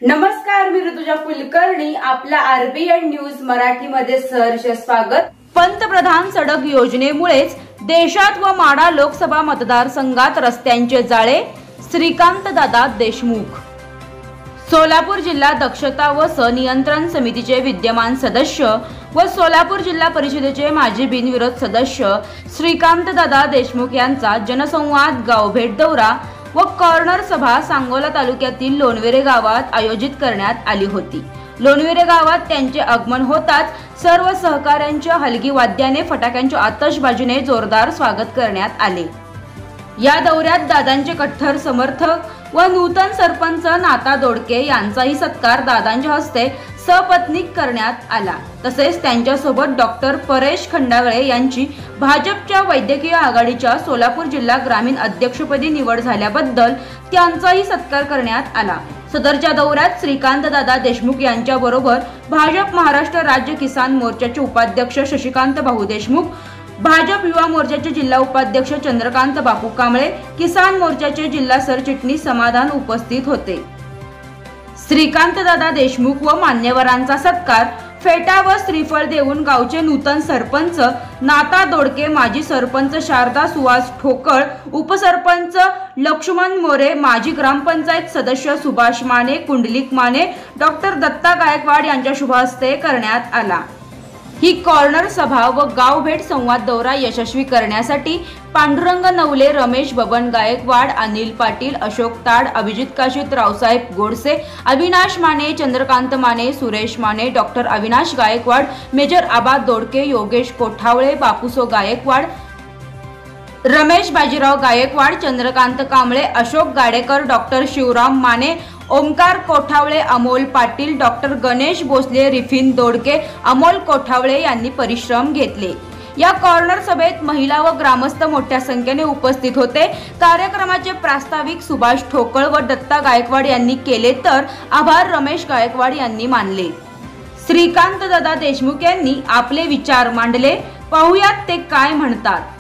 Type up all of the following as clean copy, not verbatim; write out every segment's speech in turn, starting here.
नमस्कार, मी ऋतुजा कुलकर्णी. आपल्या RBN news मराठीमध्ये सहर्ष स्वागत. पंतप्रधान सडक योजनेमुळेच देशात व माढा लोकसभा मतदारसंघात रस्त्यांचे जाळे. श्रीकांतदादा देशमुख. सोलापूर जिल्हा दक्षता व सनियंत्रण समितीचे विद्यमान सदस्य व सोलापूर जिल्हा परिषदेचे माजी बिनविरोध सदस्य श्रीकांतदादा देशमुख यांचा जनसंवाद, गावभेट दौरा व कॉर्नर सभा सांगोला तालुक्यातील लोणवेरे गावात आयोजित करण्यात आली होती. लोणवेरे गावात त्यांचे आगमन होताच सर्व सहकाऱ्यांच्या हलगी वाद्याने, फटाक्यांच्या आतषबाजीने जोरदार स्वागत करण्यात आले. या दौऱ्यात दादांचे कट्टर समर्थक व नूतन सरपंच नाता दोडके यांचाही सत्कार दादांच्या हस्ते सपत्नीक करण्यात आला. तसेच त्यांच्यासोबत डॉक्टर परेश खंडागळे यांची भाजपच्या वैद्यकीय आघाडीच्या सोलापूर जिल्हा ग्रामीण अध्यक्षपदी निवड झाल्याबद्दल त्यांचाही सत्कार करण्यात आला. सदरच्या दौऱ्यात श्रीकांतदादा देशमुख यांच्याबरोबर भाजप महाराष्ट्र राज्य किसान मोर्चाचे उपाध्यक्ष शशिकांत भाऊ देशमुख, भाजप युवा मोर्चाचे जिल्हा उपाध्यक्ष चंद्रकांत बापू कांबळे, किसान मोर्चाचे जिल्हा सरचिटणीस समाधान उपस्थित होते. श्रीकांतदादा देशमुख व मान्यवरांचा सत्कार, फेटा व श्रीफळ देऊन गावचे नूतन सरपंच नाता दोडके, माजी सरपंच शारदा सुहास ठोकळ, उपसरपंच लक्ष्मण मोरे, माजी ग्रामपंचायत सदस्य सुभाष माने, कुंडलिक माने, डॉक्टर दत्ता गायकवाड यांच्या शुभ हस्ते करण्यात आला. ही कॉर्नर सभा व गावभेट संवाद दौरा यशस्वी करण्यासाठी पांडुरंग नवले, रमेश बबन गायकवाड, अनिल पाटील, अशोक ताड, अभिजित काशीत, रावसाहेब गोडसे, अविनाश माने, चंद्रकांत माने, सुरेश माने, डॉक्टर अविनाश गायकवाड, मेजर आबा दोडके, योगेश कोठावळे, बापूसो गायकवाड, रमेश बाजीराव गायकवाड, चंद्रकांत कांबळे, अशोक गाडेकर, डॉक्टर शिवराम माने, ओमकार कोठावळे, अमोल पाटील, डॉक्टर गणेश भोसले, रिफिन दोडके, अमोल कोठावळे यांनी परिश्रम घेतले. या कॉर्नर सभेत महिला व ग्रामस्थ मोठ्या संख्येने उपस्थित होते. कार्यक्रमाचे प्रास्ताविक सुभाष ठोकळ व दत्ता गायकवाड यांनी केले तर आभार रमेश गायकवाड यांनी मानले. श्रीकांतदादा देशमुख यांनी आपले विचार मांडले. पाहुयात ते काय म्हणतात.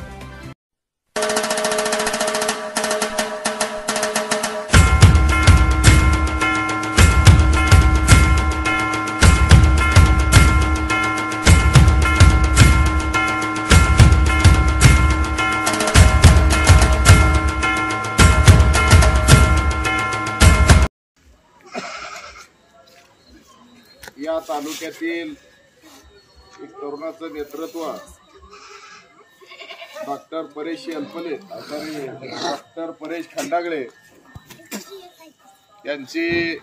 या तालुक्यातील एक तरुणाचं नेतृत्व डॉक्टर परेश खंडागळे यांची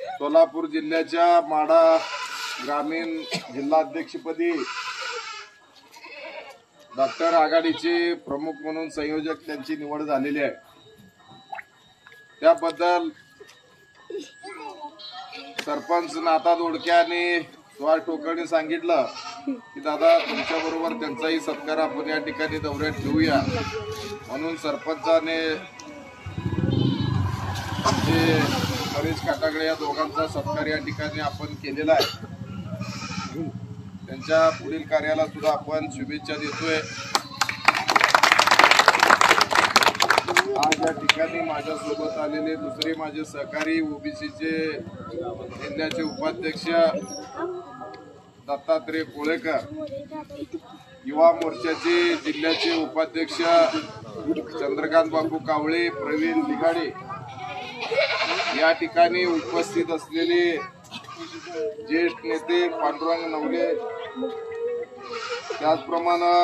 सोलापूर जिल्ह्याच्या माढा ग्रामीण जिल्हाध्यक्षपदी डॉक्टर आघाडीचे प्रमुख म्हणून संयोजक त्यांची निवड झालेली आहे. त्याबद्दल सरपंच नाता दोडके आणि सुहास ठोकळने सांगितलं की दादा तुमच्या बरोबर त्यांचाही सत्कार आपण या ठिकाणी दौऱ्यात ठेवूया. म्हणून सरपंचाने परेश खंडागळे या दोघांचा सत्कार या ठिकाणी आपण केलेला आहे. त्यांच्या पुढील कार्याला सुद्धा आपण शुभेच्छा देतोय. आज या ठिकाणी माझ्यासोबत आलेले दुसरे माझे सहकारी ओबीसीचे जिल्ह्याचे उपाध्यक्ष दत्तात्रय कोळेकर, युवा मोर्चाचे जिल्ह्याचे उपाध्यक्ष चंद्रकांत बापू कावळे, प्रवीण लिगाडे, या ठिकाणी उपस्थित असलेले ज्येष्ठ नेते पांडुरंग नवले, त्याचप्रमाणे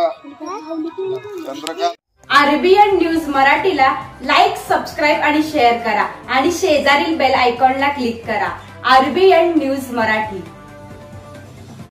चंद्रकांत. आरबीएन न्यूज मराठीला लाईक, सबस्क्राईब आणि शेअर करा आणि शेजारील बेल आयकॉनला क्लिक करा. RBN news Marathi.